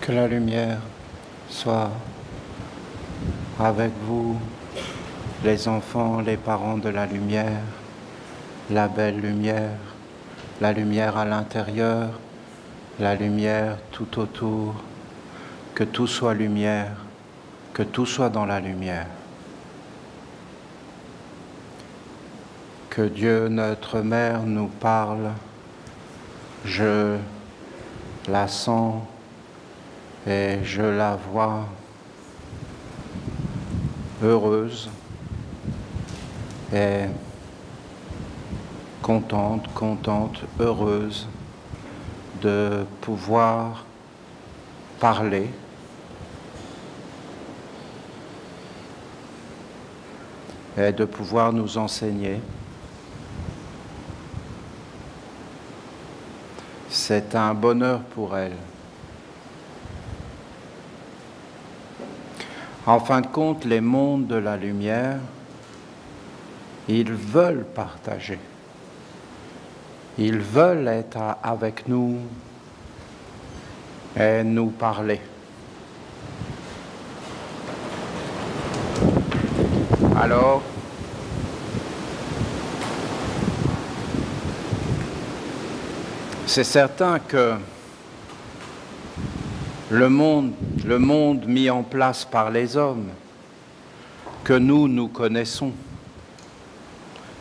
Que la lumière soit avec vous, les enfants, les parents de la lumière, la belle lumière, la lumière à l'intérieur, la lumière tout autour, que tout soit lumière, que tout soit dans la lumière. Que Dieu, notre Mère, nous parle. Je la sens et je la vois heureuse et contente, heureuse de pouvoir parler et de pouvoir nous enseigner. C'est un bonheur pour elle. En fin de compte, les mondes de la lumière, ils veulent partager. Ils veulent être avec nous et nous parler. Alors, c'est certain que le monde mis en place par les hommes, que nous connaissons,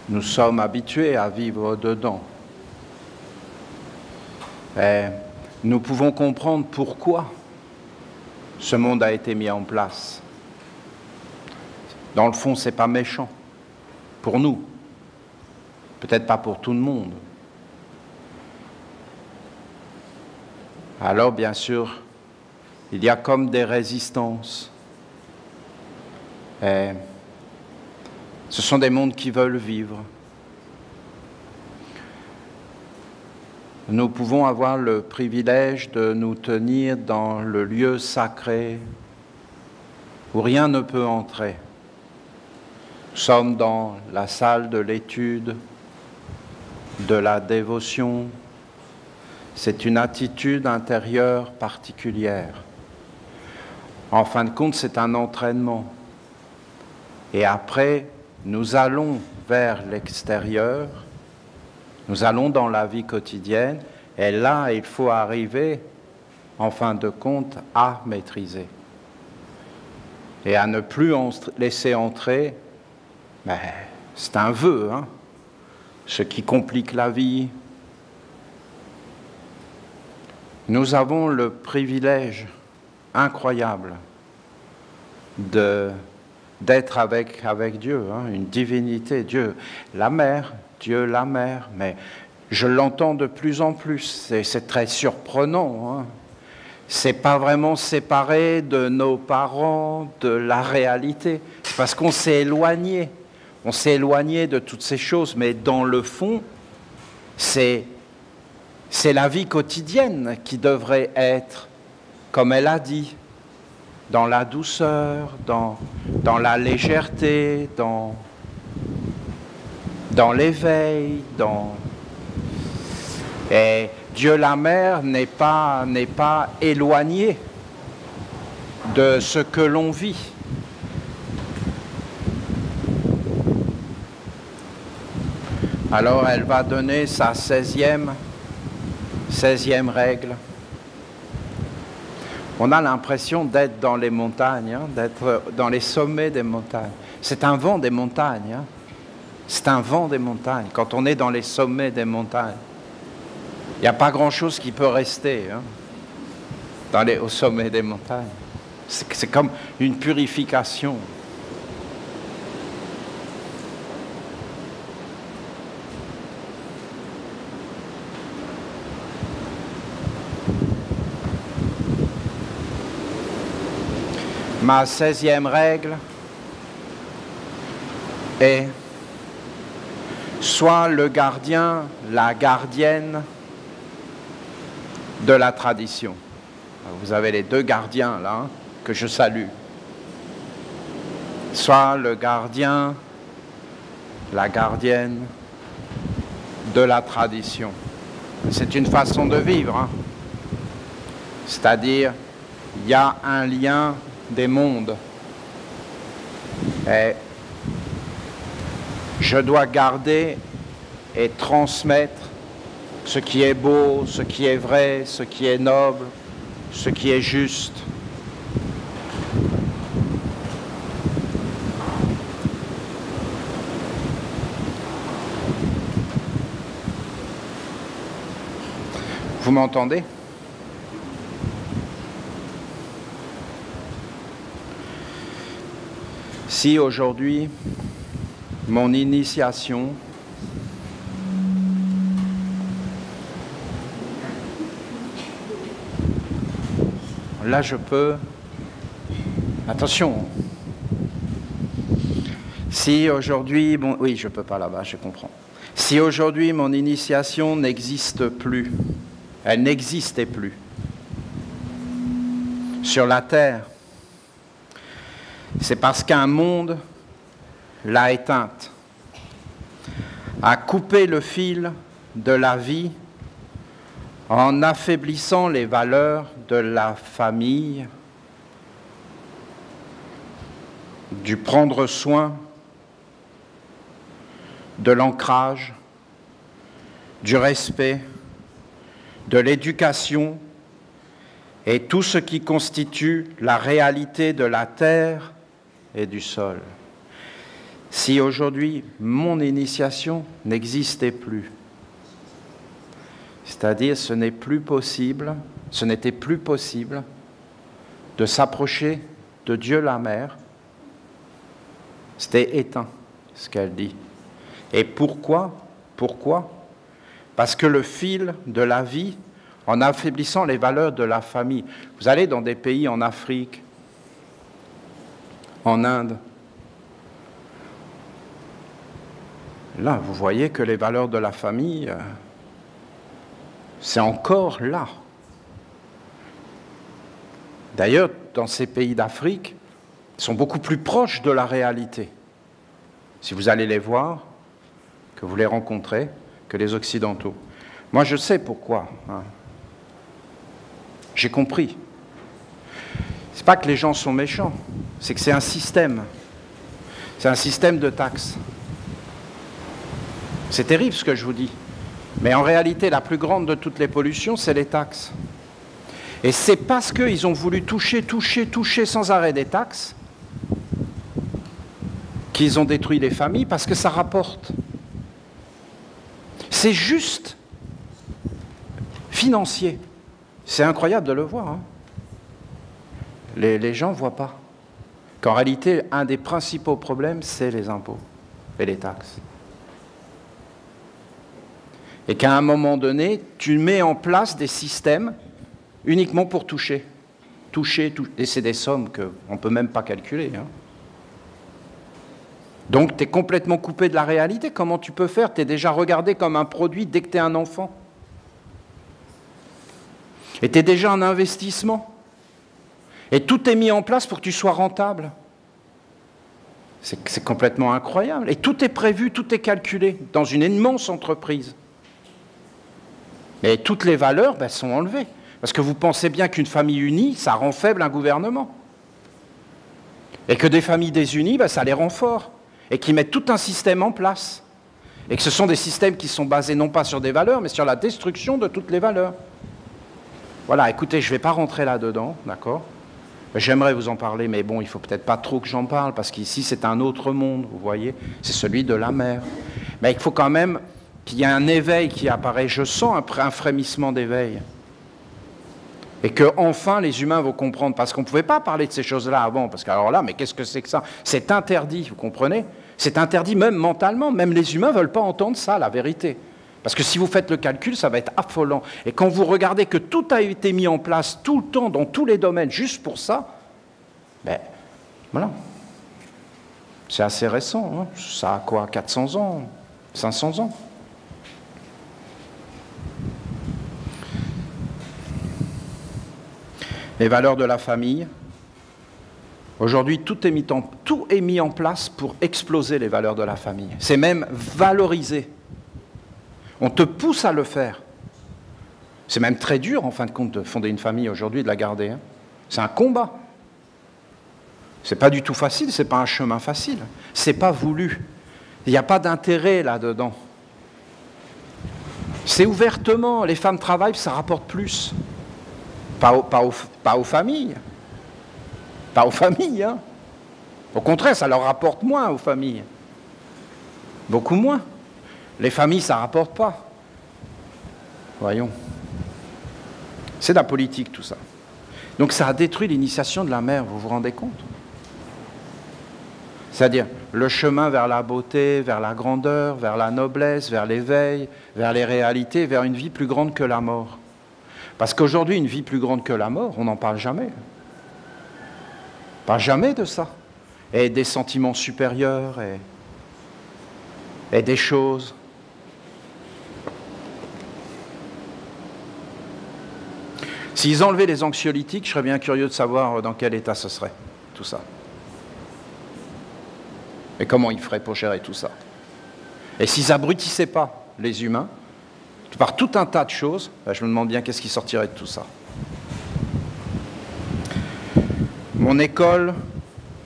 nous sommes habitués à vivre dedans. Et nous pouvons comprendre pourquoi ce monde a été mis en place. Dans le fond, ce n'est pas méchant pour nous, peut-être pas pour tout le monde. Alors, bien sûr, il y a comme des résistances. Et ce sont des mondes qui veulent vivre. Nous pouvons avoir le privilège de nous tenir dans le lieu sacré où rien ne peut entrer. Nous sommes dans la salle de l'étude, de la dévotion. C'est une attitude intérieure particulière. En fin de compte, c'est un entraînement. Et après, nous allons vers l'extérieur, nous allons dans la vie quotidienne, et là, il faut arriver, en fin de compte, à maîtriser. Et à ne plus laisser entrer, c'est un vœu, ce qui complique la vie. Nous avons le privilège incroyable d'être avec Dieu, une divinité, Dieu la mère, mais je l'entends de plus en plus, c'est très surprenant. C'est pas vraiment séparé de nos parents, de la réalité, c'est parce qu'on s'est éloigné, de toutes ces choses, mais dans le fond, c'est la vie quotidienne qui devrait être, comme elle a dit, dans la douceur, dans la légèreté, dans l'éveil, Et Dieu la Mère n'est pas éloigné de ce que l'on vit. Alors elle va donner sa 16e règle. On a l'impression d'être dans les montagnes, d'être dans les sommets des montagnes. C'est un vent des montagnes. C'est un vent des montagnes. Quand on est dans les sommets des montagnes, il n'y a pas grand-chose qui peut rester au sommet des montagnes. C'est comme une purification. Ma 16e règle est sois le gardien, la gardienne de la tradition. Alors vous avez les deux gardiens là que je salue. Sois le gardien, la gardienne de la tradition. C'est une façon de vivre, c'est-à-dire il y a un lien des mondes. Et je dois garder et transmettre ce qui est beau, ce qui est vrai, ce qui est noble, ce qui est juste. Vous m'entendez ? Si aujourd'hui, mon initiation là je peux, attention, si aujourd'hui, bon, oui je peux pas là-bas, je comprends. Si aujourd'hui mon initiation n'existe plus, elle n'existait plus sur la terre, c'est parce qu'un monde l'a éteinte, a coupé le fil de la vie en affaiblissant les valeurs de la famille, du prendre soin, de l'ancrage, du respect, de l'éducation et tout ce qui constitue la réalité de la terre et du sol. Si aujourd'hui mon initiation n'existait plus, c'est-à-dire ce n'était plus possible de s'approcher de Dieu la Mère, c'était éteint, ce qu'elle dit. Et pourquoi ? Parce que le fil de la vie, en affaiblissant les valeurs de la famille, vous allez dans des pays en Afrique, en Inde, là, vous voyez que les valeurs de la famille, c'est encore là. D'ailleurs, dans ces pays d'Afrique, ils sont beaucoup plus proches de la réalité. Si vous allez les voir, que vous les rencontrez, que les Occidentaux. Moi, je sais pourquoi. J'ai compris. C'est pas que les gens sont méchants, c'est que c'est un système. C'est un système de taxes. C'est terrible ce que je vous dis. Mais en réalité, la plus grande de toutes les pollutions, c'est les taxes. Et c'est parce qu'ils ont voulu toucher sans arrêt des taxes qu'ils ont détruit les familles, parce que ça rapporte. C'est juste financier. C'est incroyable de le voir. Hein. Les gens ne voient pas qu'en réalité, un des principaux problèmes, c'est les impôts et les taxes. Et qu'à un moment donné, tu mets en place des systèmes uniquement pour toucher. Et c'est des sommes qu'on ne peut même pas calculer. Hein. Donc, tu es complètement coupé de la réalité. Comment tu peux faire ? Tu es déjà regardé comme un produit dès que tu es un enfant. Et tu es déjà un investissement. Et tout est mis en place pour que tu sois rentable. C'est complètement incroyable. Et tout est prévu, tout est calculé dans une immense entreprise. Et toutes les valeurs sont enlevées. Parce que vous pensez bien qu'une famille unie, ça rend faible un gouvernement. Et que des familles désunies, ça les rend forts. Et qui mettent tout un système en place. Et que ce sont des systèmes qui sont basés non pas sur des valeurs, mais sur la destruction de toutes les valeurs. Voilà, écoutez, je ne vais pas rentrer là-dedans, d'accord ? J'aimerais vous en parler, mais bon, il ne faut peut-être pas trop que j'en parle, parce qu'ici, c'est un autre monde, vous voyez ? C'est celui de la mer. Mais il faut quand même qu'il y ait un éveil qui apparaît. Je sens un frémissement d'éveil. Et qu'enfin, les humains vont comprendre. Parce qu'on ne pouvait pas parler de ces choses-là avant. Parce qu'alors là, mais qu'est-ce que c'est que ça ? C'est interdit, vous comprenez ? C'est interdit même mentalement. Même les humains ne veulent pas entendre ça, la vérité. Parce que si vous faites le calcul, ça va être affolant. Et quand vous regardez que tout a été mis en place tout le temps, dans tous les domaines, juste pour ça, voilà. C'est assez récent. Hein. Ça a quoi ? 400 ans ? 500 ans ? Les valeurs de la famille. Aujourd'hui, tout est mis en place pour exploser les valeurs de la famille. C'est même valorisé. On te pousse à le faire. C'est même très dur, en fin de compte, de fonder une famille aujourd'hui, de la garder. Hein. C'est un combat. C'est pas du tout facile, c'est pas un chemin facile. C'est pas voulu. Il n'y a pas d'intérêt là-dedans. C'est ouvertement, les femmes travaillent, ça rapporte plus. Pas aux familles. Pas aux familles, hein. Au contraire, ça leur rapporte moins aux familles. Beaucoup moins. Les familles, ça ne rapporte pas. Voyons. C'est de la politique, tout ça. Donc ça a détruit l'initiation de la mère, vous vous rendez compte? C'est-à-dire le chemin vers la beauté, vers la grandeur, vers la noblesse, vers l'éveil, vers les réalités, vers une vie plus grande que la mort. Parce qu'aujourd'hui, une vie plus grande que la mort, on n'en parle jamais. Pas jamais de ça. Et des sentiments supérieurs, et des choses. S'ils enlevaient les anxiolytiques, je serais bien curieux de savoir dans quel état ce serait, tout ça. Et comment ils feraient pour gérer tout ça. Et s'ils abrutissaient pas les humains, par tout un tas de choses, ben je me demande bien qu'est-ce qui sortirait de tout ça. Mon école,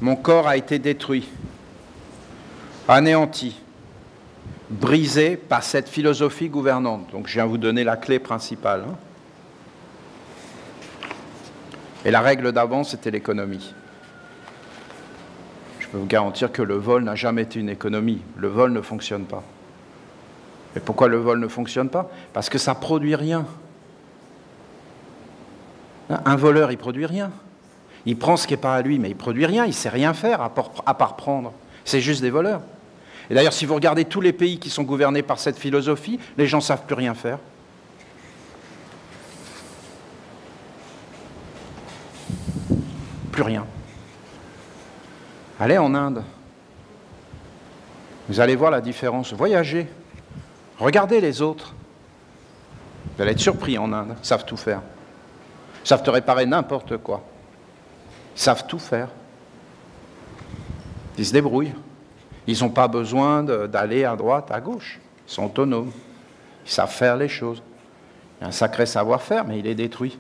mon corps a été détruit, anéanti, brisé par cette philosophie gouvernante. Donc je viens vous donner la clé principale. Hein. Et la règle d'avant, c'était l'économie. Je peux vous garantir que le vol n'a jamais été une économie. Le vol ne fonctionne pas. Et pourquoi le vol ne fonctionne pas? Parce que ça ne produit rien. Un voleur, il ne produit rien. Il prend ce qui n'est pas à lui, mais il ne produit rien. Il ne sait rien faire à part prendre. C'est juste des voleurs. Et d'ailleurs, si vous regardez tous les pays qui sont gouvernés par cette philosophie, les gens ne savent plus rien faire. Plus rien. Allez en Inde. Vous allez voir la différence. Voyagez. Regardez les autres. Vous allez être surpris en Inde. Ils savent tout faire. Ils savent te réparer n'importe quoi. Ils savent tout faire. Ils se débrouillent. Ils n'ont pas besoin d'aller à droite, à gauche. Ils sont autonomes. Ils savent faire les choses. Il y a un sacré savoir-faire, mais il est détruit.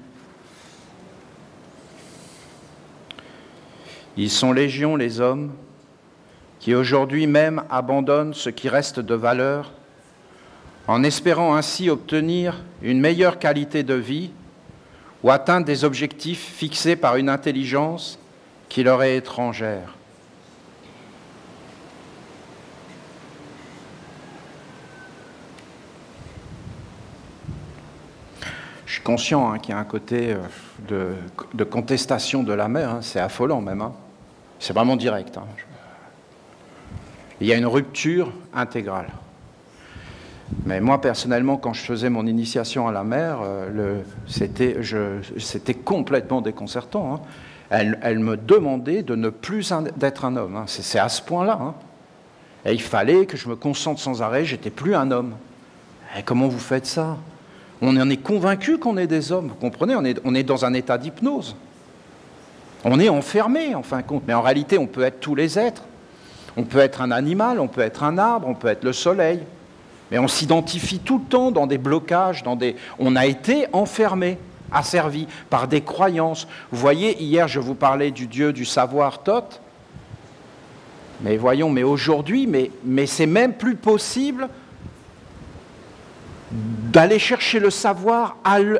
Ils sont légion, les hommes, qui aujourd'hui même abandonnent ce qui reste de valeur, en espérant ainsi obtenir une meilleure qualité de vie ou atteindre des objectifs fixés par une intelligence qui leur est étrangère. Je suis conscient qu'il y a un côté de contestation de la mère, c'est affolant même. C'est vraiment direct. Il y a une rupture intégrale. Mais moi, personnellement, quand je faisais mon initiation à la mère, c'était complètement déconcertant. Elle me demandait de ne plus d'être un homme. C'est à ce point-là. Et il fallait que je me concentre sans arrêt, j'étais plus un homme. Et comment vous faites ça? On en est convaincu qu'on est des hommes, vous comprenez? On est dans un état d'hypnose. On est enfermé, en fin de compte. Mais en réalité, on peut être tous les êtres. On peut être un animal, on peut être un arbre, on peut être le soleil. Mais on s'identifie tout le temps dans des blocages, on a été enfermé, asservi par des croyances. Vous voyez, hier, je vous parlais du Dieu du savoir Thoth. Mais voyons, mais aujourd'hui, mais c'est même plus possible d'aller chercher le savoir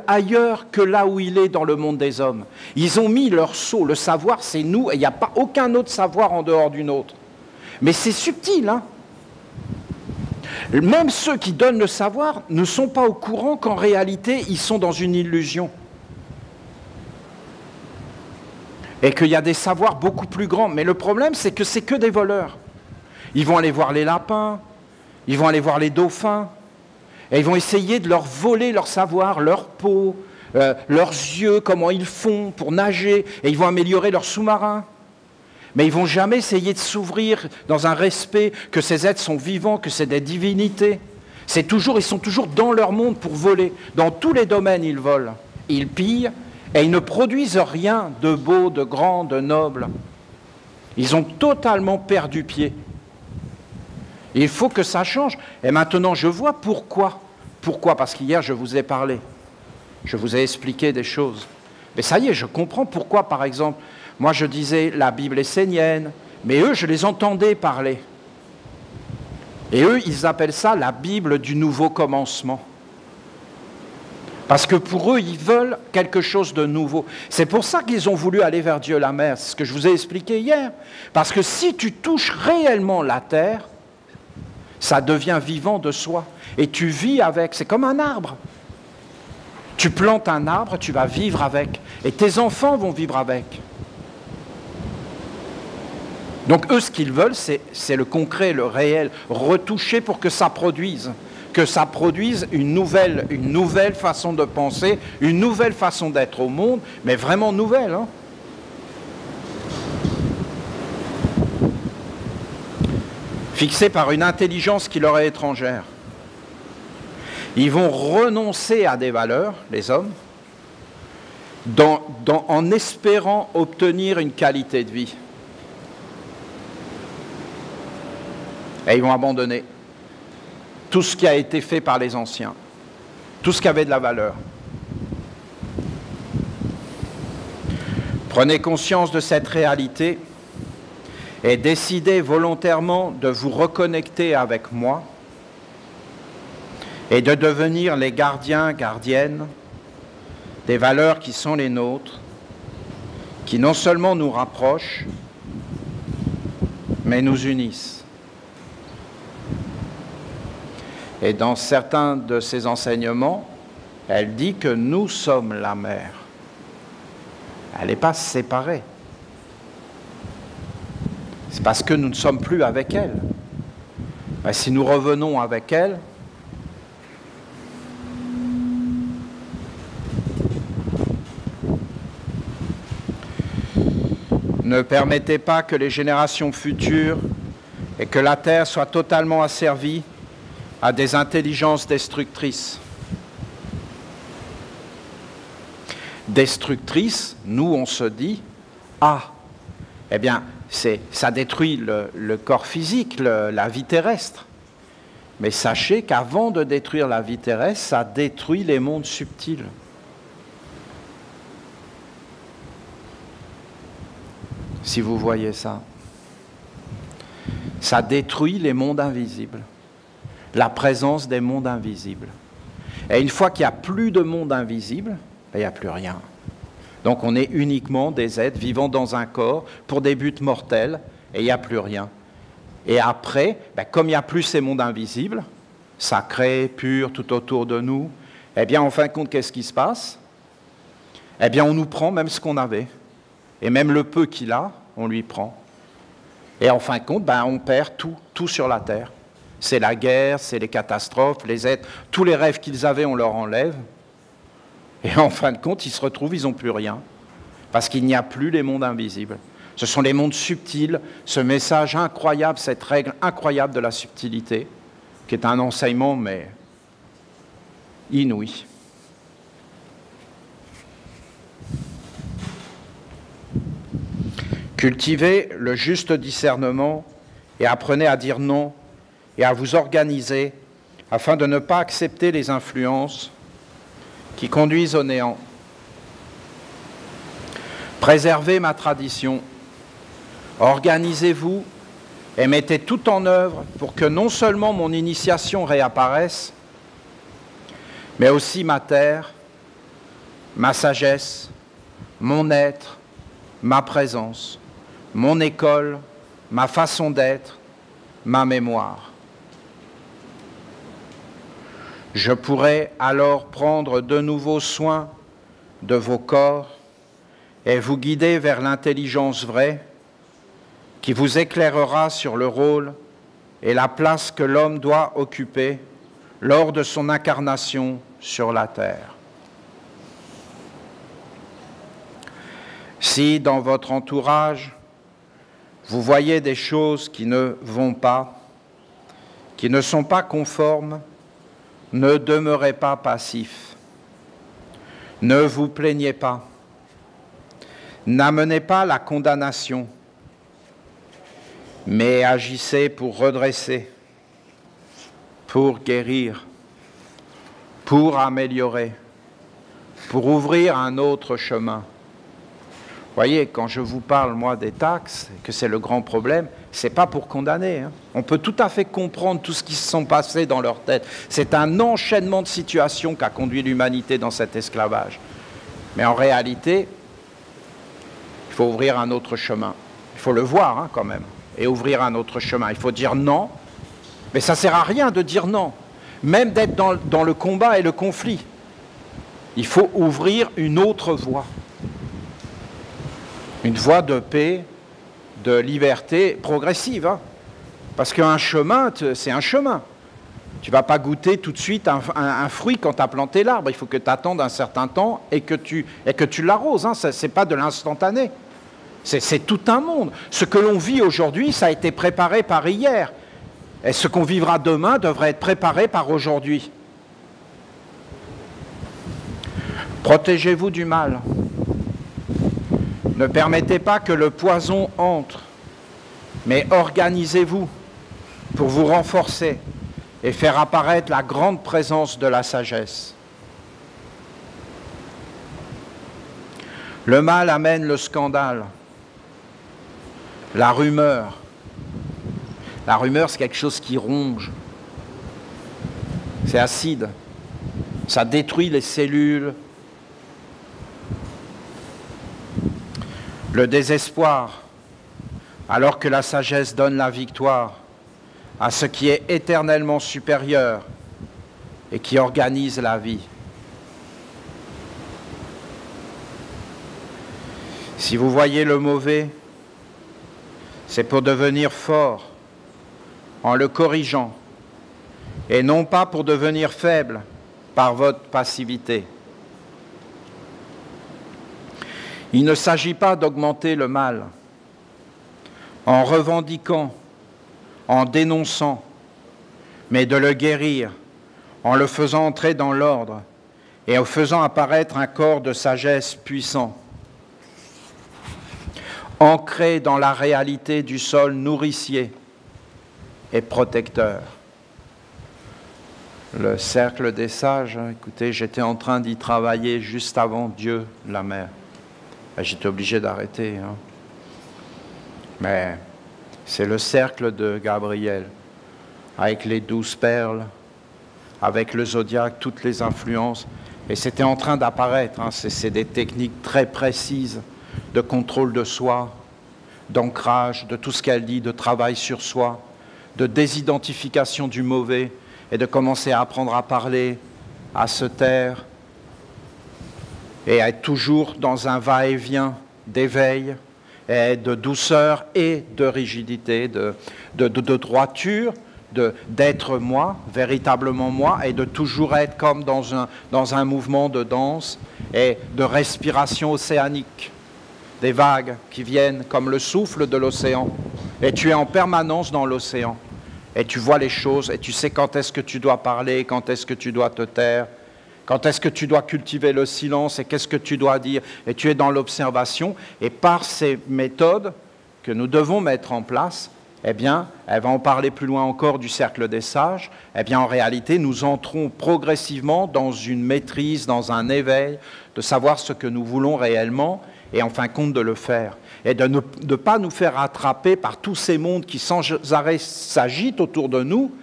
ailleurs que là où il est dans le monde des hommes. Ils ont mis leur sceau, le savoir c'est nous, et il n'y a pas aucun autre savoir en dehors du nôtre. Mais c'est subtil, hein. Même ceux qui donnent le savoir ne sont pas au courant qu'en réalité ils sont dans une illusion. Et qu'il y a des savoirs beaucoup plus grands. Mais le problème c'est que des voleurs. Ils vont aller voir les lapins, ils vont aller voir les dauphins, et ils vont essayer de leur voler leur savoir, leur peau, leurs yeux, comment ils font pour nager, et ils vont améliorer leur sous-marin. Mais ils ne vont jamais essayer de s'ouvrir dans un respect que ces êtres sont vivants, que c'est des divinités. Ils sont toujours dans leur monde pour voler. Dans tous les domaines, ils volent. Ils pillent, et ils ne produisent rien de beau, de grand, de noble. Ils ont totalement perdu pied. Il faut que ça change. Et maintenant, je vois pourquoi. Pourquoi? Parce qu'hier, je vous ai parlé. Je vous ai expliqué des choses. Mais ça y est, je comprends pourquoi, par exemple, moi je disais la Bible essénienne, mais eux, je les entendais parler. Et eux, ils appellent ça la Bible du nouveau commencement. Parce que pour eux, ils veulent quelque chose de nouveau. C'est pour ça qu'ils ont voulu aller vers Dieu la mer. C'est ce que je vous ai expliqué hier. Parce que si tu touches réellement la terre, ça devient vivant de soi. Et tu vis avec. C'est comme un arbre. Tu plantes un arbre, tu vas vivre avec. Et tes enfants vont vivre avec. Donc eux, ce qu'ils veulent, c'est le concret, le réel, retouché pour que ça produise. Que ça produise une nouvelle façon de penser, une nouvelle façon d'être au monde, mais vraiment nouvelle. Hein. Fixée par une intelligence qui leur est étrangère. Ils vont renoncer à des valeurs, les hommes, en espérant obtenir une qualité de vie. Et ils vont abandonner tout ce qui a été fait par les anciens, tout ce qui avait de la valeur. Prenez conscience de cette réalité et décidez volontairement de vous reconnecter avec moi et de devenir les gardiens, gardiennes des valeurs qui sont les nôtres, qui non seulement nous rapprochent, mais nous unissent. Et dans certains de ses enseignements, elle dit que nous sommes la mer. Elle n'est pas séparée. C'est parce que nous ne sommes plus avec elle. Mais si nous revenons avec elle, ne permettez pas que les générations futures et que la terre soit totalement asservie à des intelligences destructrices. Destructrices, nous on se dit, eh bien, ça détruit le corps physique, la vie terrestre. Mais sachez qu'avant de détruire la vie terrestre, ça détruit les mondes subtils. Si vous voyez ça, ça détruit les mondes invisibles. La présence des mondes invisibles. Et une fois qu'il n'y a plus de monde invisible, il n'y a plus rien. Donc on est uniquement des êtres vivant dans un corps pour des buts mortels, et il n'y a plus rien. Et après, comme il n'y a plus ces mondes invisibles, sacrés, purs, tout autour de nous, eh bien en fin de compte, qu'est-ce qui se passe? Eh bien on nous prend même ce qu'on avait. Et même le peu qu'il a, on lui prend. Et en fin de compte, on perd tout sur la terre. C'est la guerre, c'est les catastrophes, les êtres, tous les rêves qu'ils avaient, on leur enlève. Et en fin de compte, ils se retrouvent, ils n'ont plus rien. Parce qu'il n'y a plus les mondes invisibles. Ce sont les mondes subtils, ce message incroyable, cette règle incroyable de la subtilité, qui est un enseignement, mais inouï. Cultivez le juste discernement et apprenez à dire non et à vous organiser afin de ne pas accepter les influences qui conduisent au néant. Préservez ma tradition, organisez-vous et mettez tout en œuvre pour que non seulement mon initiation réapparaisse, mais aussi ma terre, ma sagesse, mon être, ma présence, mon école, ma façon d'être, ma mémoire. Je pourrai alors prendre de nouveau soin de vos corps et vous guider vers l'intelligence vraie qui vous éclairera sur le rôle et la place que l'homme doit occuper lors de son incarnation sur la terre. Si dans votre entourage, vous voyez des choses qui ne vont pas, qui ne sont pas conformes, ne demeurez pas passif. Ne vous plaignez pas. N'amenez pas la condamnation, mais agissez pour redresser, pour guérir, pour améliorer, pour ouvrir un autre chemin. Vous voyez, quand je vous parle, moi, des taxes, que c'est le grand problème, ce n'est pas pour condamner. Hein. On peut tout à fait comprendre tout ce qui se sont passés dans leur tête. C'est un enchaînement de situations qui a conduit l'humanité dans cet esclavage. Mais en réalité, il faut ouvrir un autre chemin. Il faut le voir, hein, quand même, et ouvrir un autre chemin. Il faut dire non, mais ça ne sert à rien de dire non, même d'être dans le combat et le conflit. Il faut ouvrir une autre voie. Une voie de paix, de liberté progressive. Hein. Parce qu'un chemin, c'est un chemin. Tu ne vas pas goûter tout de suite un fruit quand tu as planté l'arbre. Il faut que tu attendes un certain temps et que tu l'arroses. Hein. Ce n'est pas de l'instantané. C'est tout un monde. Ce que l'on vit aujourd'hui, ça a été préparé par hier. Et ce qu'on vivra demain devrait être préparé par aujourd'hui. Protégez-vous du mal. Ne permettez pas que le poison entre, mais organisez-vous pour vous renforcer et faire apparaître la grande présence de la sagesse. Le mal amène le scandale, la rumeur. La rumeur, c'est quelque chose qui ronge. C'est acide. Ça détruit les cellules. Le désespoir, alors que la sagesse donne la victoire à ce qui est éternellement supérieur et qui organise la vie. Si vous voyez le mauvais, c'est pour devenir fort en le corrigeant et non pas pour devenir faible par votre passivité. Il ne s'agit pas d'augmenter le mal en revendiquant, en dénonçant, mais de le guérir en le faisant entrer dans l'ordre et en faisant apparaître un corps de sagesse puissant, ancré dans la réalité du sol nourricier et protecteur. Le cercle des sages, écoutez, j'étais en train d'y travailler juste avant Dieu, la mer. J'étais obligé d'arrêter. Hein. Mais c'est le cercle de Gabriel, avec les 12 perles, avec le zodiaque, toutes les influences. Et c'était en train d'apparaître. Hein. C'est des techniques très précises de contrôle de soi, d'ancrage, de tout ce qu'elle dit, de travail sur soi, de désidentification du mauvais et de commencer à apprendre à parler, à se taire, et à être toujours dans un va-et-vient d'éveil, et de douceur et de rigidité, de droiture, d'être moi, véritablement moi, et de toujours être comme dans un mouvement de danse et de respiration océanique, des vagues qui viennent comme le souffle de l'océan. Et tu es en permanence dans l'océan, et tu vois les choses, et tu sais quand est-ce que tu dois parler, quand est-ce que tu dois te taire, quand est-ce que tu dois cultiver le silence et qu'est-ce que tu dois dire? Et tu es dans l'observation. Et par ces méthodes que nous devons mettre en place, eh bien, elle va en parler plus loin encore du cercle des sages, eh bien, en réalité, nous entrons progressivement dans une maîtrise, dans un éveil, de savoir ce que nous voulons réellement et en fin de compte de le faire. Et de ne pas nous faire attraper par tous ces mondes qui sans arrêt s'agitent autour de nous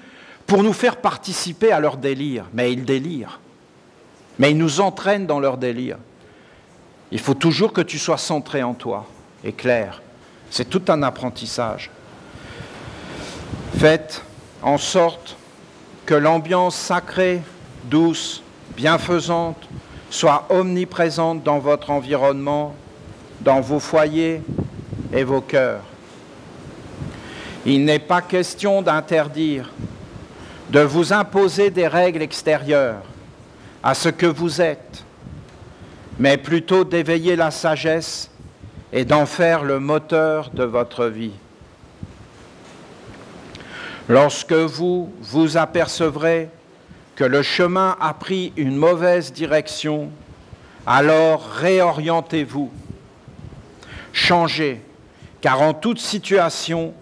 pour nous faire participer à leur délire. Mais ils délirent. Mais ils nous entraînent dans leur délire. Il faut toujours que tu sois centré en toi et clair. C'est tout un apprentissage. Faites en sorte que l'ambiance sacrée, douce, bienfaisante, soit omniprésente dans votre environnement, dans vos foyers et vos cœurs. Il n'est pas question d'interdire, de vous imposer des règles extérieures à ce que vous êtes, mais plutôt d'éveiller la sagesse et d'en faire le moteur de votre vie. Lorsque vous vous apercevrez que le chemin a pris une mauvaise direction, alors réorientez-vous, changez, car en toute situation,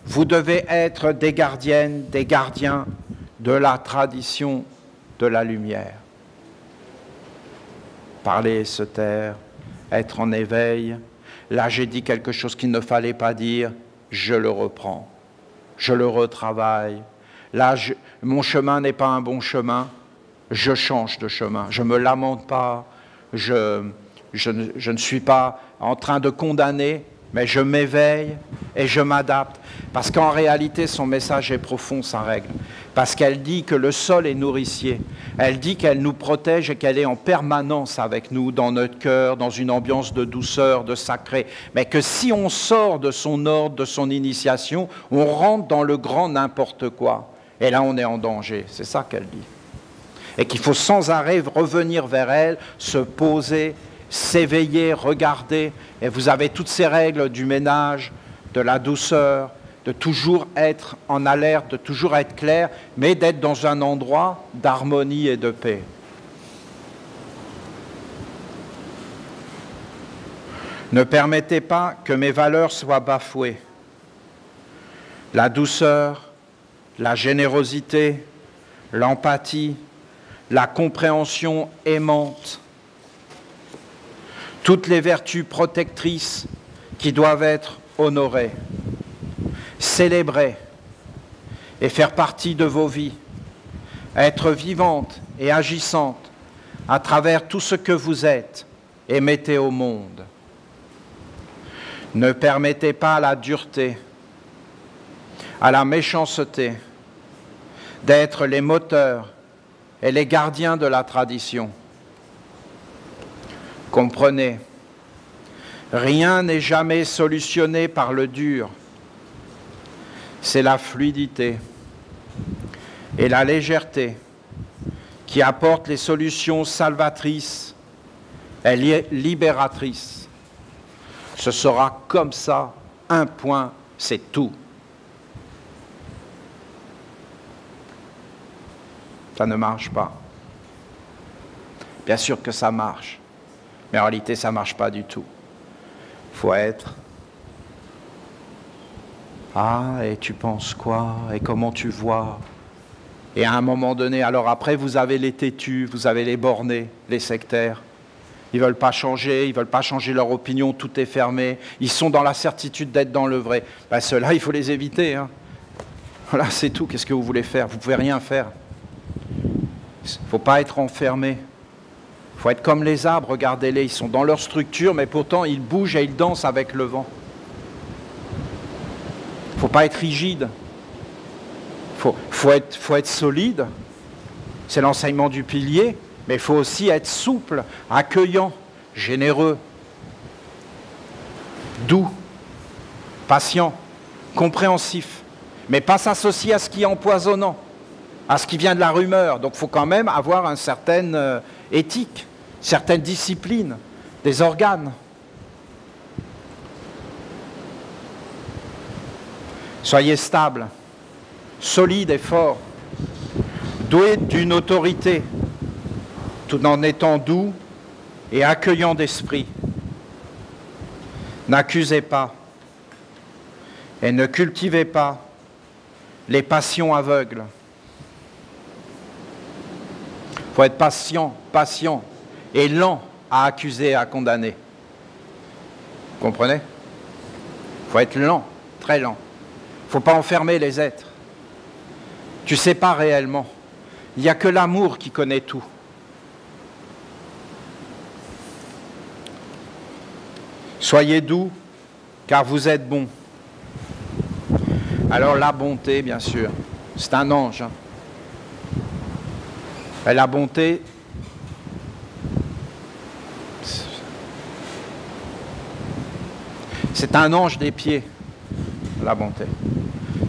vous devez être des gardiennes, des gardiens de la tradition de la lumière. parler et se taire, être en éveil. Là, j'ai dit quelque chose qu'il ne fallait pas dire, je le reprends, je le retravaille. Là, mon chemin n'est pas un bon chemin, je change de chemin. Je ne me lamente pas, je ne suis pas en train de condamner, mais je m'éveille et je m'adapte. Parce qu'en réalité, son message est profond, sa règle. Parce qu'elle dit que le sol est nourricier. Elle dit qu'elle nous protège et qu'elle est en permanence avec nous, dans notre cœur, dans une ambiance de douceur, de sacré. Mais que si on sort de son ordre, de son initiation, on rentre dans le grand n'importe quoi. Et là, on est en danger. C'est ça qu'elle dit. Et qu'il faut sans arrêt revenir vers elle, se poser, s'éveiller, regarder. Et vous avez toutes ces règles du ménage, de la douceur, de toujours être en alerte, de toujours être clair, mais d'être dans un endroit d'harmonie et de paix. Ne permettez pas que mes valeurs soient bafouées. La douceur, la générosité, l'empathie, la compréhension aimante, toutes les vertus protectrices qui doivent être honorées, célébrées et faire partie de vos vies, être vivantes et agissantes à travers tout ce que vous êtes et mettez au monde. Ne permettez pas à la dureté, à la méchanceté, d'être les moteurs et les gardiens de la tradition. Comprenez, rien n'est jamais solutionné par le dur. C'est la fluidité et la légèreté qui apportent les solutions salvatrices et libératrices. Ce sera comme ça, un point, c'est tout. Ça ne marche pas. Bien sûr que ça marche, mais en réalité, ça ne marche pas du tout. Il faut être... Ah, et tu penses quoi? Et comment tu vois? Et à un moment donné, alors après, vous avez les têtus, vous avez les bornés, les sectaires. Ils ne veulent pas changer, ils ne veulent pas changer leur opinion, tout est fermé. Ils sont dans la certitude d'être dans le vrai. Ben, ceux-là, il faut les éviter. Hein. Voilà, c'est tout. Qu'est-ce que vous voulez faire? Vous ne pouvez rien faire. Il ne faut pas être enfermé. Il faut être comme les arbres, regardez-les. Ils sont dans leur structure, mais pourtant, ils bougent et ils dansent avec le vent. Il ne faut pas être rigide. Il faut être solide. C'est l'enseignement du pilier. Mais il faut aussi être souple, accueillant, généreux, doux, patient, compréhensif. Mais pas s'associer à ce qui est empoisonnant, à ce qui vient de la rumeur. Donc il faut quand même avoir une certaine éthique, une certaine discipline, des organes. Soyez stable, solide et fort, doué d'une autorité, tout en étant doux et accueillant d'esprit. N'accusez pas et ne cultivez pas les passions aveugles. Il faut être patient et lent à accuser et à condamner. Vous comprenez? Il faut être lent, très lent. Il ne faut pas enfermer les êtres. Tu ne sais pas réellement. Il n'y a que l'amour qui connaît tout. Soyez doux, car vous êtes bons. Alors la bonté, bien sûr, c'est un ange. Hein. Et la bonté, c'est un ange des pieds, la bonté.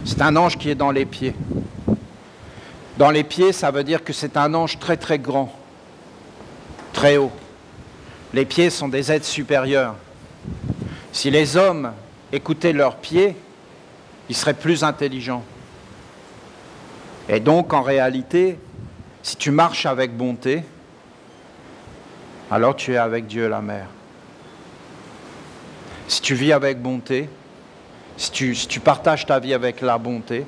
C'est un ange qui est dans les pieds. Dans les pieds, ça veut dire que c'est un ange très très grand, très haut. Les pieds sont des êtres supérieurs. Si les hommes écoutaient leurs pieds, ils seraient plus intelligents. Et donc, en réalité, si tu marches avec bonté, alors tu es avec Dieu la Mère. Si tu vis avec bonté, si tu partages ta vie avec la bonté,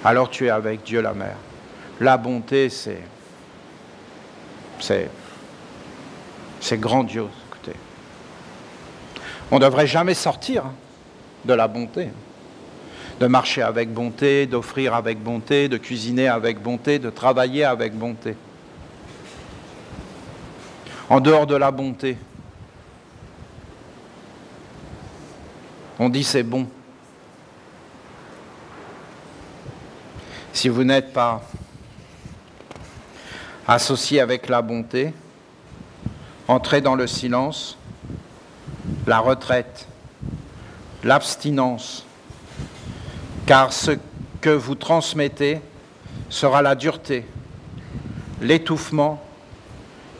alors tu es avec Dieu la Mère. La bonté, c'est C'est grandiose, écoutez. On ne devrait jamais sortir de la bonté. De marcher avec bonté, d'offrir avec bonté, de cuisiner avec bonté, de travailler avec bonté. En dehors de la bonté, on dit c'est bon. Si vous n'êtes pas associé avec la bonté, entrez dans le silence, la retraite, l'abstinence, car ce que vous transmettez sera la dureté, l'étouffement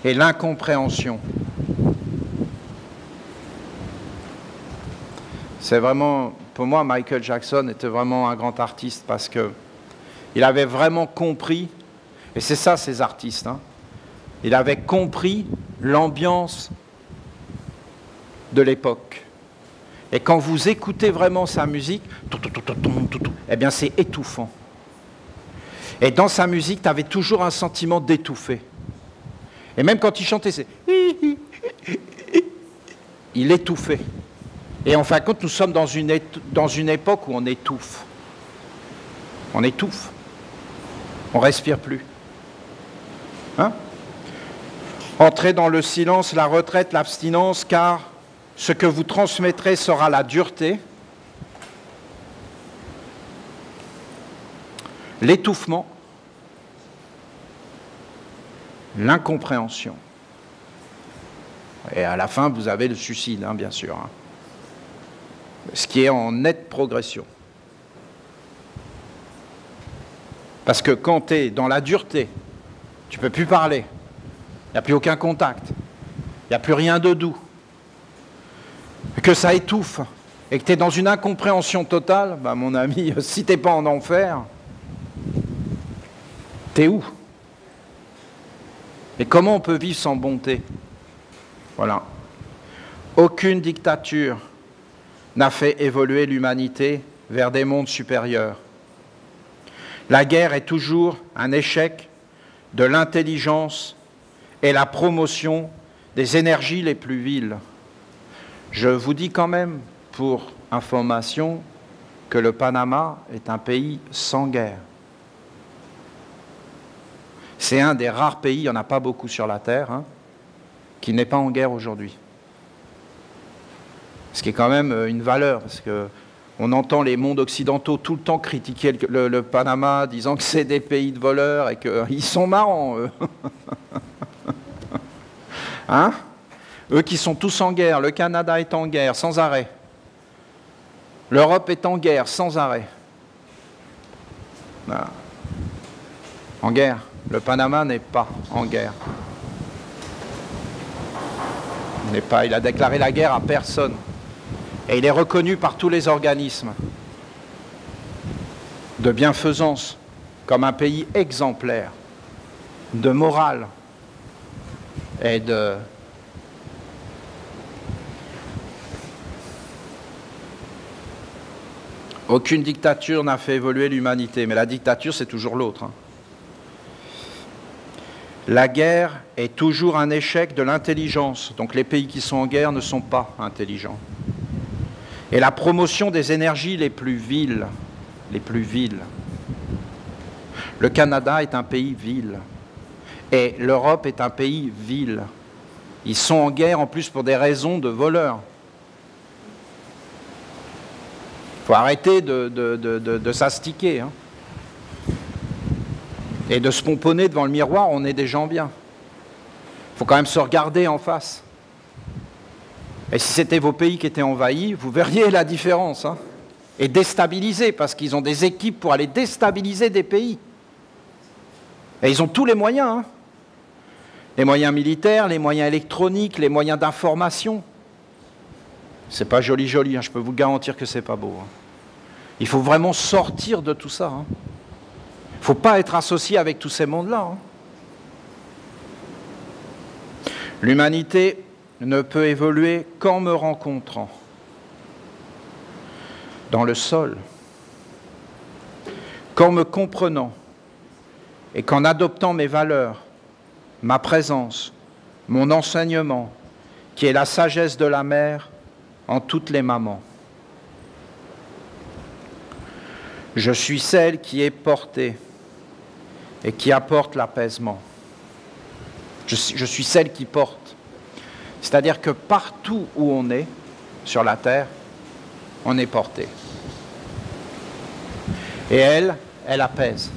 et l'incompréhension. C'est vraiment, pour moi, Michael Jackson était vraiment un grand artiste parce qu'il avait vraiment compris, et c'est ça ces artistes, hein, il avait compris l'ambiance de l'époque. Et quand vous écoutez vraiment sa musique, eh bien c'est étouffant. Et dans sa musique, tu avais toujours un sentiment d'étouffer. Et même quand il chantait, c'est... Il étouffait. Et en fin de compte, nous sommes dans une époque où on étouffe. On étouffe. On ne respire plus. Hein? Entrez dans le silence, la retraite, l'abstinence, car ce que vous transmettrez sera la dureté, l'étouffement, l'incompréhension. Et à la fin, vous avez le suicide, hein, bien sûr. Hein. Ce qui est en nette progression. Parce que quand tu es dans la dureté, tu ne peux plus parler, il n'y a plus aucun contact, il n'y a plus rien de doux, que ça étouffe, et que tu es dans une incompréhension totale, bah mon ami, si tu n'es pas en enfer, t'es où? Et comment on peut vivre sans bonté? Voilà. Aucune dictature n'a fait évoluer l'humanité vers des mondes supérieurs. La guerre est toujours un échec de l'intelligence et la promotion des énergies les plus viles. Je vous dis quand même, pour information, que le Panama est un pays sans guerre. C'est un des rares pays, il n'y en a pas beaucoup sur la Terre, hein, qui n'est pas en guerre aujourd'hui. Ce qui est quand même une valeur, parce qu'on entend les mondes occidentaux tout le temps critiquer le Panama, disant que c'est des pays de voleurs et qu'ils sont marrants, eux. Hein? Eux qui sont tous en guerre, le Canada est en guerre sans arrêt. L'Europe est en guerre sans arrêt. Voilà. En guerre. Le Panama n'est pas en guerre. Il a déclaré la guerre à personne. Et il est reconnu par tous les organismes de bienfaisance comme un pays exemplaire, de morale et de... Aucune dictature n'a fait évoluer l'humanité, mais la dictature, c'est toujours l'autre. Hein. La guerre est toujours un échec de l'intelligence, donc les pays qui sont en guerre ne sont pas intelligents. Et la promotion des énergies les plus viles, Le Canada est un pays vil, et l'Europe est un pays vil. Ils sont en guerre en plus pour des raisons de voleurs. Il faut arrêter de s'astiquer, hein. Et de se pomponner devant le miroir, on est des gens bien. Il faut quand même se regarder en face. Et si c'était vos pays qui étaient envahis, vous verriez la différence. Hein. Et déstabiliser, parce qu'ils ont des équipes pour aller déstabiliser des pays. Et ils ont tous les moyens. Hein. Les moyens militaires, les moyens électroniques, les moyens d'information. C'est pas joli, joli, hein. Je peux vous garantir que c'est pas beau. Hein. Il faut vraiment sortir de tout ça. Hein. Il ne faut pas être associé avec tous ces mondes-là. Hein. L'humanité ne peut évoluer qu'en me rencontrant dans le sol, qu'en me comprenant et qu'en adoptant mes valeurs, ma présence, mon enseignement, qui est la sagesse de la mère en toutes les mamans. Je suis celle qui est portée et qui apporte l'apaisement. Je suis celle qui porte. C'est-à-dire que partout où on est, sur la terre, on est porté. Et elle apaise.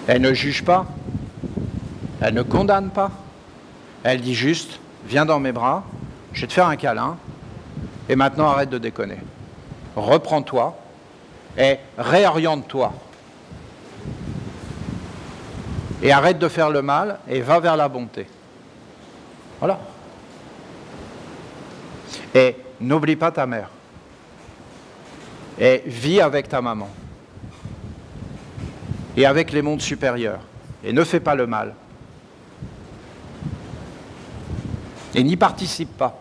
Elle ne juge pas, elle ne condamne pas, elle dit juste, viens dans mes bras, je vais te faire un câlin, et maintenant arrête de déconner. Reprends-toi et réoriente-toi. Et arrête de faire le mal et va vers la bonté. Voilà. Et n'oublie pas ta mère. Et vis avec ta maman. Et avec les mondes supérieurs. Et ne fais pas le mal. Et n'y participe pas.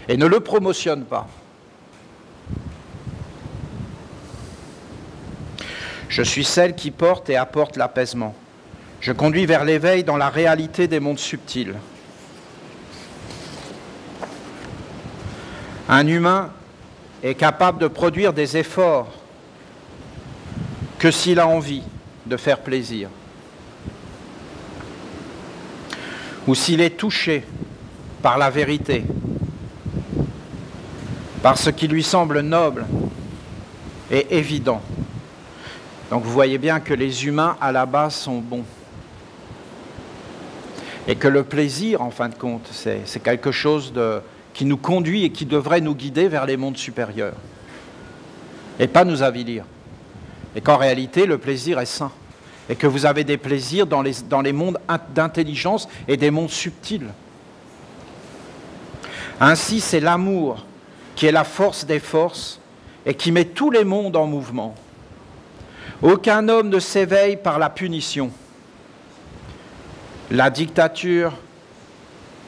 Et ne le promotionne pas. Je suis celle qui porte et apporte l'apaisement. Je conduis vers l'éveil dans la réalité des mondes subtils. Un humain est capable de produire des efforts que s'il a envie de faire plaisir, ou s'il est touché par la vérité, par ce qui lui semble noble et évident. Donc vous voyez bien que les humains à la base sont bons. Et que le plaisir, en fin de compte, c'est quelque chose qui nous conduit et qui devrait nous guider vers les mondes supérieurs. Et pas nous avilir. Et qu'en réalité, le plaisir est sain. Et que vous avez des plaisirs dans les mondes d'intelligence et des mondes subtils. Ainsi, c'est l'amour qui est la force des forces et qui met tous les mondes en mouvement. Aucun homme ne s'éveille par la punition, la dictature,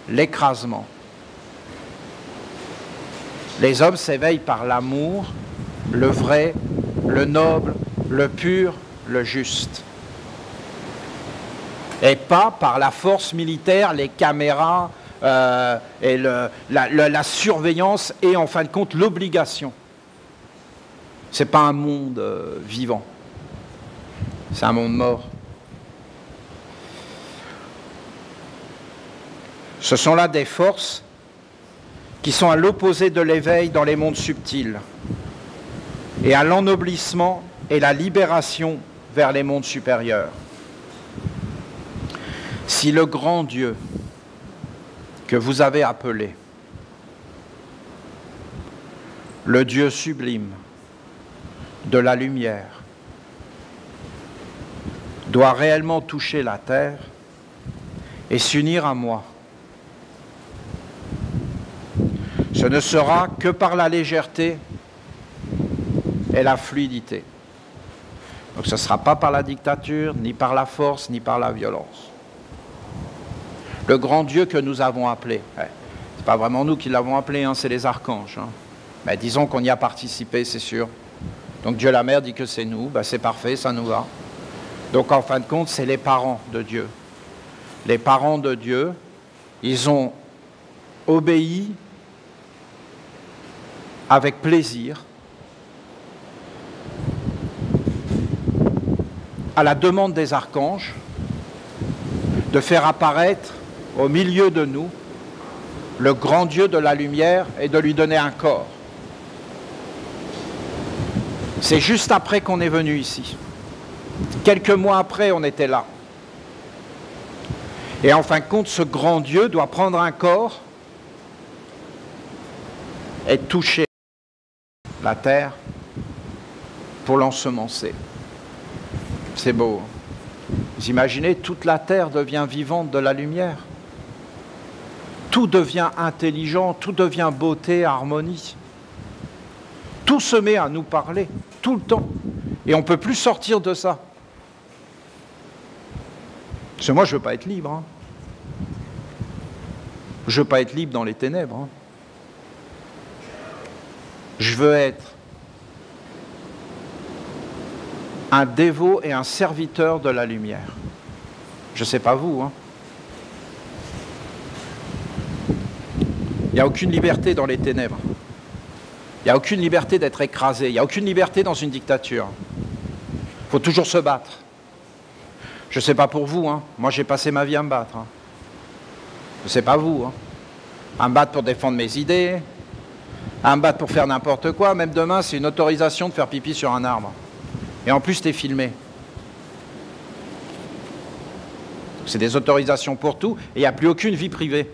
l'écrasement. Les hommes s'éveillent par l'amour, le vrai, le noble, le pur, le juste. Et pas par la force militaire, les caméras, et la surveillance et en fin de compte l'obligation. Ce n'est pas un monde vivant, c'est un monde mort. Ce sont là des forces qui sont à l'opposé de l'éveil dans les mondes subtils et à l'ennoblissement et la libération vers les mondes supérieurs. Si le grand Dieu que vous avez appelé, le Dieu sublime de la lumière, doit réellement toucher la terre et s'unir à moi, ce ne sera que par la légèreté et la fluidité. Donc ce ne sera pas par la dictature, ni par la force, ni par la violence. Le grand Dieu que nous avons appelé, ce n'est pas vraiment nous qui l'avons appelé, hein, c'est les archanges. Hein. Mais disons qu'on y a participé, c'est sûr. Donc Dieu la Mère dit que c'est nous, ben c'est parfait, ça nous va. Donc en fin de compte, c'est les parents de Dieu. Les parents de Dieu, ils ont obéi avec plaisir à la demande des archanges de faire apparaître au milieu de nous le grand Dieu de la lumière et de lui donner un corps. C'est juste après qu'on est venu ici. Quelques mois après, on était là. Et en fin de compte, ce grand Dieu doit prendre un corps et toucher la terre pour l'ensemencer. C'est beau. Vous imaginez, toute la terre devient vivante de la lumière. Tout devient intelligent, tout devient beauté, harmonie. Tout se met à nous parler, tout le temps. Et on ne peut plus sortir de ça. Parce que moi, je ne veux pas être libre. Hein. Je ne veux pas être libre dans les ténèbres. Hein. Je veux être un dévot et un serviteur de la lumière. Je ne sais pas vous, hein, Il n'y a aucune liberté dans les ténèbres. Il n'y a aucune liberté d'être écrasé. Il n'y a aucune liberté dans une dictature. Il faut toujours se battre. Je ne sais pas pour vous, hein. Moi j'ai passé ma vie à me battre. Hein. Je ne sais pas vous. Hein. À me battre pour défendre mes idées, à me battre pour faire n'importe quoi. Même demain, c'est une autorisation de faire pipi sur un arbre. Et en plus, t'es filmé. C'est des autorisations pour tout, et il n'y a plus aucune vie privée.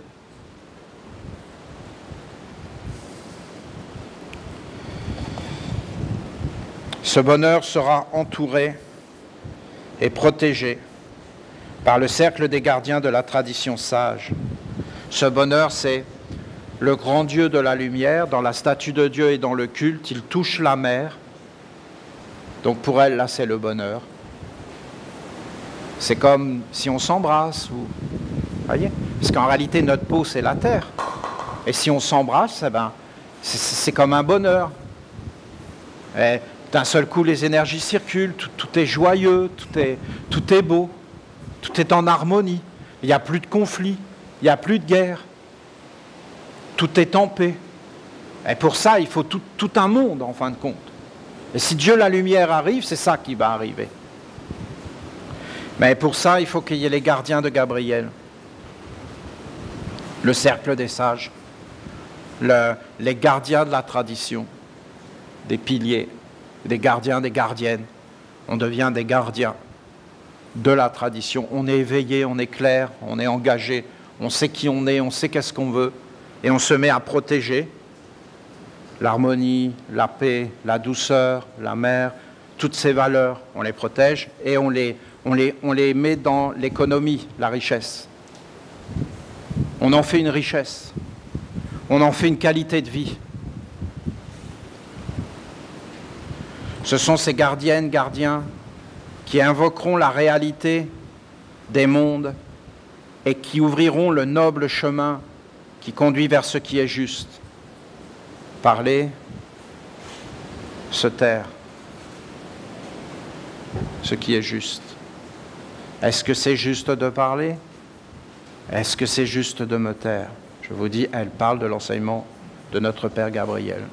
Ce bonheur sera entouré et protégé par le cercle des gardiens de la tradition sage. Ce bonheur, c'est le grand Dieu de la lumière. Dans la statue de Dieu et dans le culte, il touche la mer. Donc pour elle, là, c'est le bonheur. C'est comme si on s'embrasse, ou... voyez ? Parce qu'en réalité, notre peau, c'est la terre. Et si on s'embrasse, eh ben, c'est comme un bonheur. Et d'un seul coup, les énergies circulent, tout est joyeux, tout est beau, tout est en harmonie. Il n'y a plus de conflit, il n'y a plus de guerre. Tout est en paix. Et pour ça, il faut tout un monde, en fin de compte. Et si Dieu, la lumière, arrive, c'est ça qui va arriver. Mais pour ça, il faut qu'il y ait les gardiens de Gabriel, le cercle des sages, les gardiens de la tradition, des piliers, des gardiens, des gardiennes. On devient des gardiens de la tradition. On est éveillé, on est clair, on est engagé, on sait qui on est, on sait qu'est-ce qu'on veut, et on se met à protéger l'harmonie, la paix, la douceur, la mer, toutes ces valeurs, on les protège et on les met dans l'économie, la richesse. On en fait une richesse, on en fait une qualité de vie. Ce sont ces gardiennes, gardiens qui invoqueront la réalité des mondes et qui ouvriront le noble chemin qui conduit vers ce qui est juste. Parler, se taire, ce qui est juste. Est-ce que c'est juste de parler? Est-ce que c'est juste de me taire? Je vous dis, elle parle de l'enseignement de notre Père Gabriel.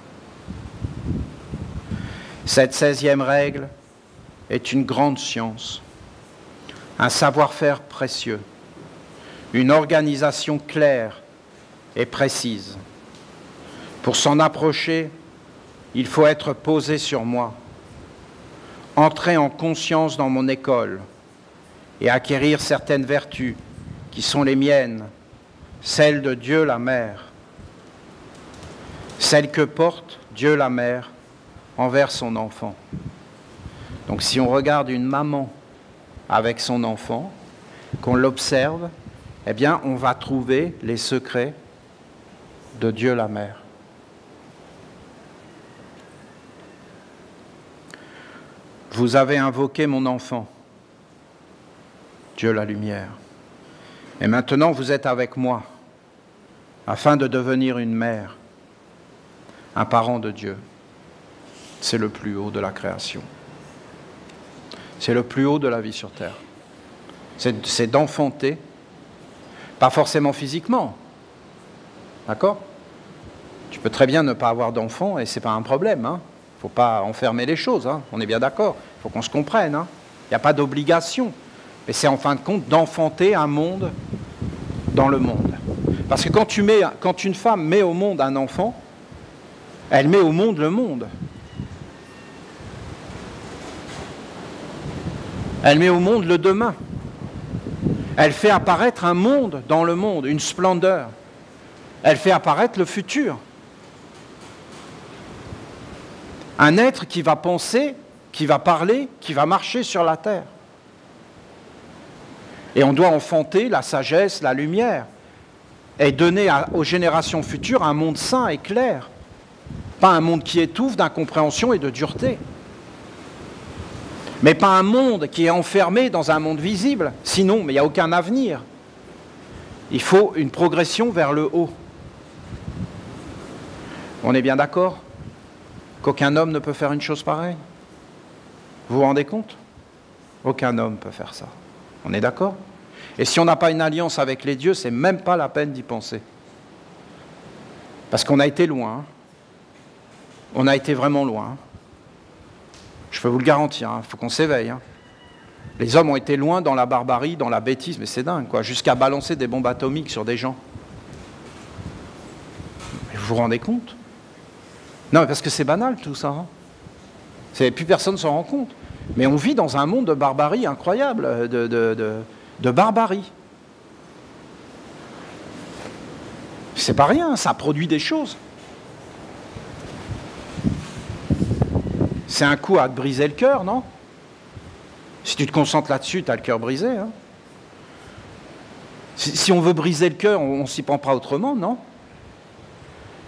Cette 16e règle est une grande science, un savoir-faire précieux, une organisation claire et précise. Pour s'en approcher, il faut être posé sur moi, entrer en conscience dans mon école et acquérir certaines vertus qui sont les miennes, celles de Dieu la Mère, celles que porte Dieu la Mère envers son enfant. Donc si on regarde une maman avec son enfant, qu'on l'observe, eh bien on va trouver les secrets de Dieu la Mère. Vous avez invoqué mon enfant, Dieu la lumière. Et maintenant, vous êtes avec moi, afin de devenir une mère, un parent de Dieu. C'est le plus haut de la création. C'est le plus haut de la vie sur terre. C'est d'enfanter, pas forcément physiquement, d'accord ? Tu peux très bien ne pas avoir d'enfant et ce n'est pas un problème, hein ? Il ne faut pas enfermer les choses, hein, on est bien d'accord. Il faut qu'on se comprenne. Hein. Il n'y a pas d'obligation. Mais c'est en fin de compte d'enfanter un monde dans le monde. Parce que quand une femme met au monde un enfant, elle met au monde le monde. Elle met au monde le demain. Elle fait apparaître un monde dans le monde, une splendeur. Elle fait apparaître le futur. Un être qui va penser, qui va parler, qui va marcher sur la terre. Et on doit enfanter la sagesse, la lumière, et donner aux générations futures un monde sain et clair. Pas un monde qui étouffe d'incompréhension et de dureté. Mais pas un monde qui est enfermé dans un monde visible. Sinon, mais il n'y a aucun avenir. Il faut une progression vers le haut. On est bien d'accord ? Qu'aucun homme ne peut faire une chose pareille? Vous vous rendez compte? Aucun homme peut faire ça. On est d'accord? Et si on n'a pas une alliance avec les dieux, c'est même pas la peine d'y penser. Parce qu'on a été loin. On a été vraiment loin. Je peux vous le garantir, il faut qu'on s'éveille. Hein. Les hommes ont été loin dans la barbarie, dans la bêtise, mais c'est dingue, quoi, jusqu'à balancer des bombes atomiques sur des gens. Mais vous vous rendez compte? Non, mais parce que c'est banal tout ça. Hein. Plus personne ne s'en rend compte. Mais on vit dans un monde de barbarie incroyable, de barbarie. C'est pas rien, ça produit des choses. C'est un coup à te briser le cœur, non? Si tu te concentres là-dessus, tu as le cœur brisé. Hein. Si on veut briser le cœur, on ne s'y prend pas autrement, non?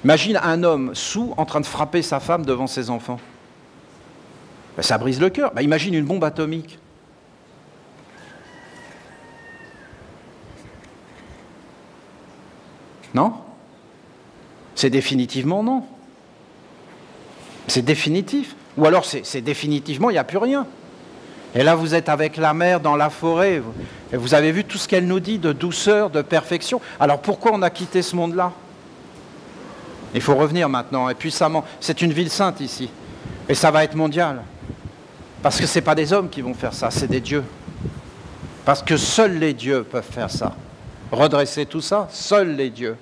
Imagine un homme saoul en train de frapper sa femme devant ses enfants. Ben, ça brise le cœur. Ben, imagine une bombe atomique. Non? C'est définitivement non. C'est définitif. Ou alors c'est définitivement, il n'y a plus rien. Et là, vous êtes avec la mère dans la forêt, et vous avez vu tout ce qu'elle nous dit de douceur, de perfection. Alors pourquoi on a quitté ce monde-là? Il faut revenir maintenant, et puissamment. C'est une ville sainte ici, et ça va être mondial. Parce que ce n'est pas des hommes qui vont faire ça, c'est des dieux. Parce que seuls les dieux peuvent faire ça. Redresser tout ça, seuls les dieux.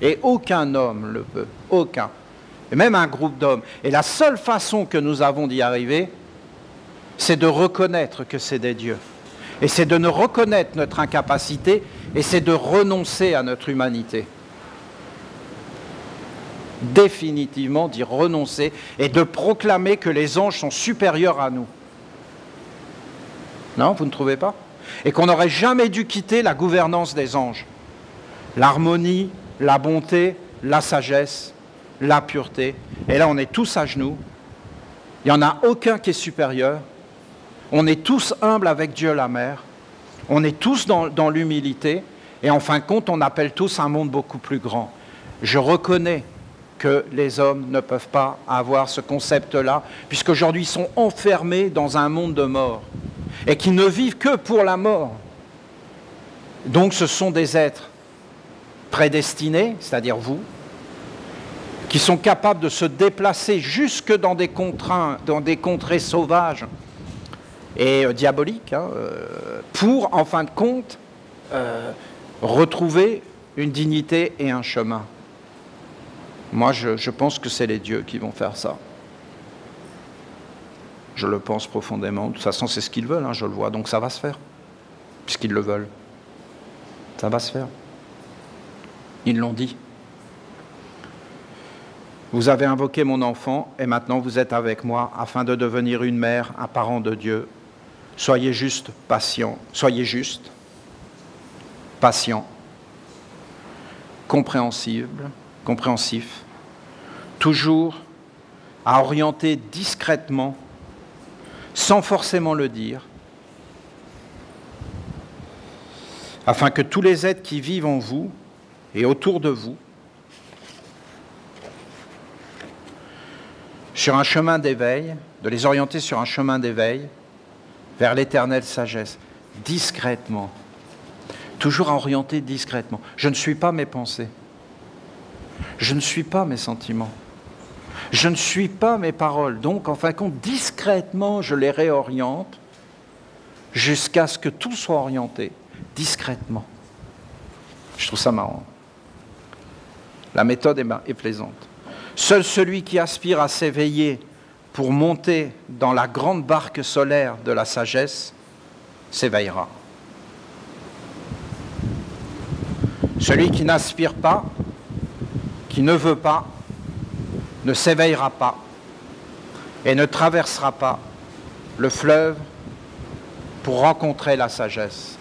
Et aucun homme le peut, aucun. Et même un groupe d'hommes. Et la seule façon que nous avons d'y arriver, c'est de reconnaître que c'est des dieux. Et c'est de ne reconnaître notre incapacité, et c'est de renoncer à notre humanité. Définitivement d'y renoncer, et de proclamer que les anges sont supérieurs à nous. Non, vous ne trouvez pas? Et qu'on n'aurait jamais dû quitter la gouvernance des anges. L'harmonie, la bonté, la sagesse, la pureté. Et là, on est tous à genoux. Il n'y en a aucun qui est supérieur. On est tous humbles avec Dieu la Mère. On est tous dans l'humilité. Et en fin de compte, on appelle tous un monde beaucoup plus grand. Je reconnais que les hommes ne peuvent pas avoir ce concept-là, puisqu'aujourd'hui, ils sont enfermés dans un monde de mort. Et qui ne vivent que pour la mort. Donc, ce sont des êtres prédestinés, c'est-à-dire vous, qui sont capables de se déplacer jusque dans des contrées sauvages et diaboliques, hein, pour, en fin de compte, retrouver une dignité et un chemin. Moi, je pense que c'est les dieux qui vont faire ça. Je le pense profondément. De toute façon, c'est ce qu'ils veulent, hein, je le vois, donc ça va se faire, puisqu'ils le veulent. Ça va se faire. Ils l'ont dit. Vous avez invoqué mon enfant, et maintenant vous êtes avec moi, afin de devenir une mère, un parent de Dieu. Soyez juste, patient, soyez juste, patient, compréhensif, toujours à orienter discrètement, sans forcément le dire, afin que tous les êtres qui vivent en vous et autour de vous, sur un chemin d'éveil, de les orienter sur un chemin d'éveil vers l'éternelle sagesse, discrètement, toujours à orienter discrètement. Je ne suis pas mes pensées, je ne suis pas mes sentiments, je ne suis pas mes paroles. Donc, en fin de compte, discrètement, je les réoriente jusqu'à ce que tout soit orienté, discrètement. Je trouve ça marrant. La méthode est plaisante. Seul celui qui aspire à s'éveiller pour monter dans la grande barque solaire de la sagesse s'éveillera. Celui qui n'aspire pas, qui ne veut pas, ne s'éveillera pas et ne traversera pas le fleuve pour rencontrer la sagesse.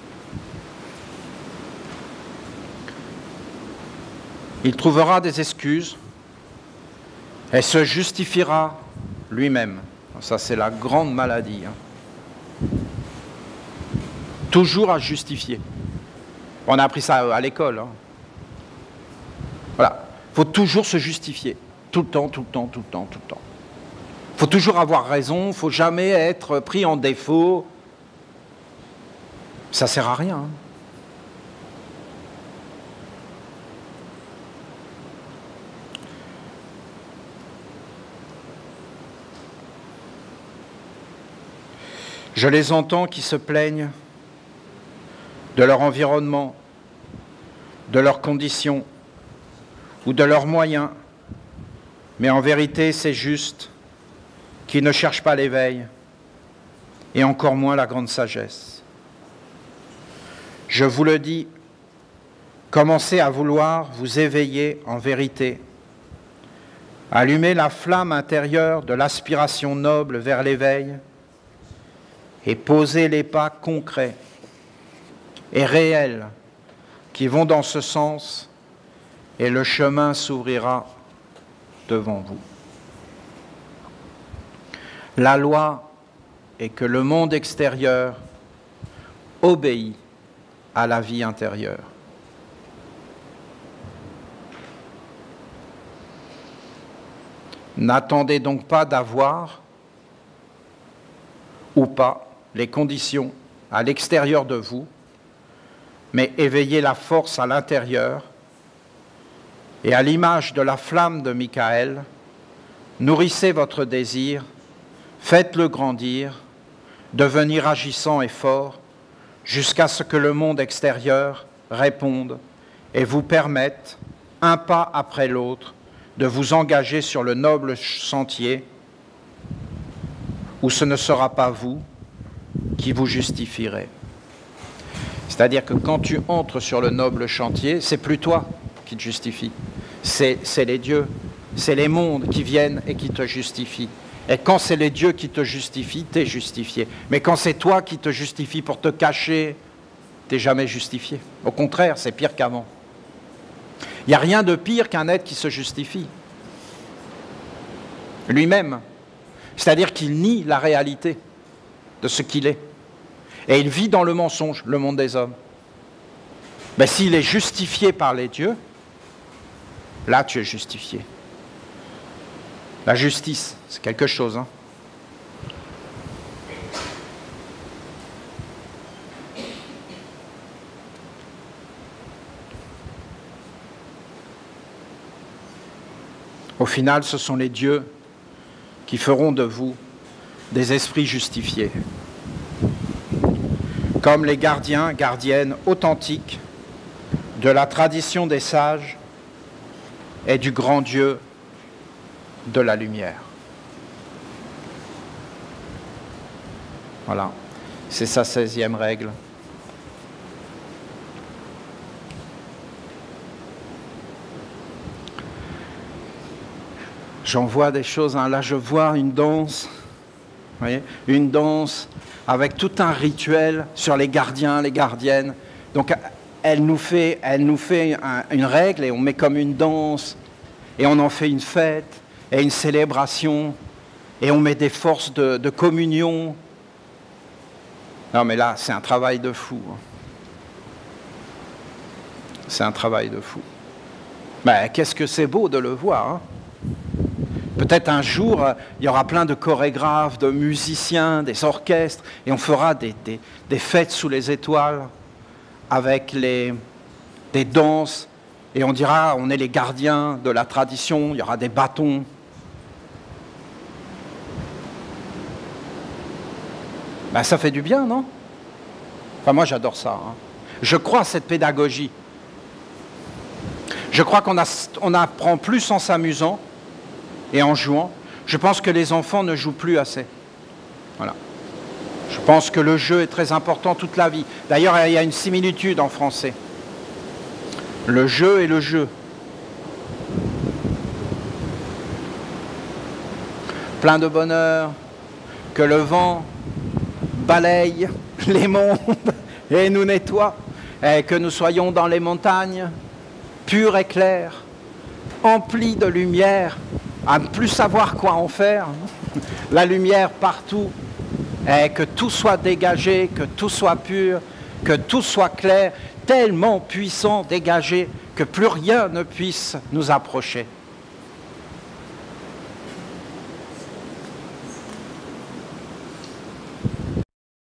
Il trouvera des excuses et se justifiera lui-même. Ça, c'est la grande maladie. Hein. Toujours à justifier. On a appris ça à l'école. Hein. Voilà. Il faut toujours se justifier. Tout le temps, tout le temps, tout le temps, tout le temps. Il faut toujours avoir raison, il ne faut jamais être pris en défaut. Ça ne sert à rien. Hein. Je les entends qui se plaignent de leur environnement, de leurs conditions ou de leurs moyens, mais en vérité, c'est juste qu'ils ne cherchent pas l'éveil et encore moins la grande sagesse. Je vous le dis, commencez à vouloir vous éveiller en vérité, allumer la flamme intérieure de l'aspiration noble vers l'éveil et poser les pas concrets et réels qui vont dans ce sens, et le chemin s'ouvrira devant vous. La loi est que le monde extérieur obéit à la vie intérieure. N'attendez donc pas d'avoir ou pas les conditions à l'extérieur de vous, mais éveillez la force à l'intérieur et à l'image de la flamme de Michaël, nourrissez votre désir, faites-le grandir, devenir agissant et fort, jusqu'à ce que le monde extérieur réponde et vous permette, un pas après l'autre, de vous engager sur le noble sentier où ce ne sera pas vous qui vous justifierez. C'est-à-dire que quand tu entres sur le noble chantier, c'est plus toi qui te justifie, c'est les dieux, c'est les mondes qui viennent et qui te justifient. Et quand c'est les dieux qui te justifient, tu es justifié. Mais quand c'est toi qui te justifie pour te cacher, tu n'es jamais justifié. Au contraire, c'est pire qu'avant. Il n'y a rien de pire qu'un être qui se justifie lui-même. C'est-à-dire qu'il nie la réalité de ce qu'il est. Et il vit dans le mensonge, le monde des hommes. Mais s'il est justifié par les dieux, là tu es justifié. La justice, c'est quelque chose, hein. Au final, ce sont les dieux qui feront de vous des esprits justifiés, comme les gardiens, gardiennes authentiques de la tradition des sages et du grand Dieu de la lumière. Voilà, c'est sa 16e règle. J'en vois des choses, hein. Là je vois une danse, vous voyez, une danse avec tout un rituel sur les gardiens, les gardiennes. Donc elle nous fait une règle et on met comme une danse et on en fait une fête et une célébration et on met des forces de communion. Non mais là c'est un travail de fou, hein. C'est un travail de fou. Mais qu'est-ce que c'est beau de le voir, hein. Peut-être un jour, il y aura plein de chorégraphes, de musiciens, des orchestres, et on fera des fêtes sous les étoiles avec des danses, et on dira, on est les gardiens de la tradition, il y aura des bâtons. Ben, ça fait du bien, non? Enfin, moi, j'adore ça, hein. Je crois à cette pédagogie. Je crois qu'on apprend plus en s'amusant et en jouant. Je pense que les enfants ne jouent plus assez. Voilà. Je pense que le jeu est très important toute la vie. D'ailleurs, il y a une similitude en français. Le jeu et le jeu. Plein de bonheur, que le vent balaye les mondes et nous nettoie, et que nous soyons dans les montagnes, purs et clairs, emplis de lumière, à ne plus savoir quoi en faire, la lumière partout, et que tout soit dégagé, que tout soit pur, que tout soit clair, tellement puissant, dégagé, que plus rien ne puisse nous approcher.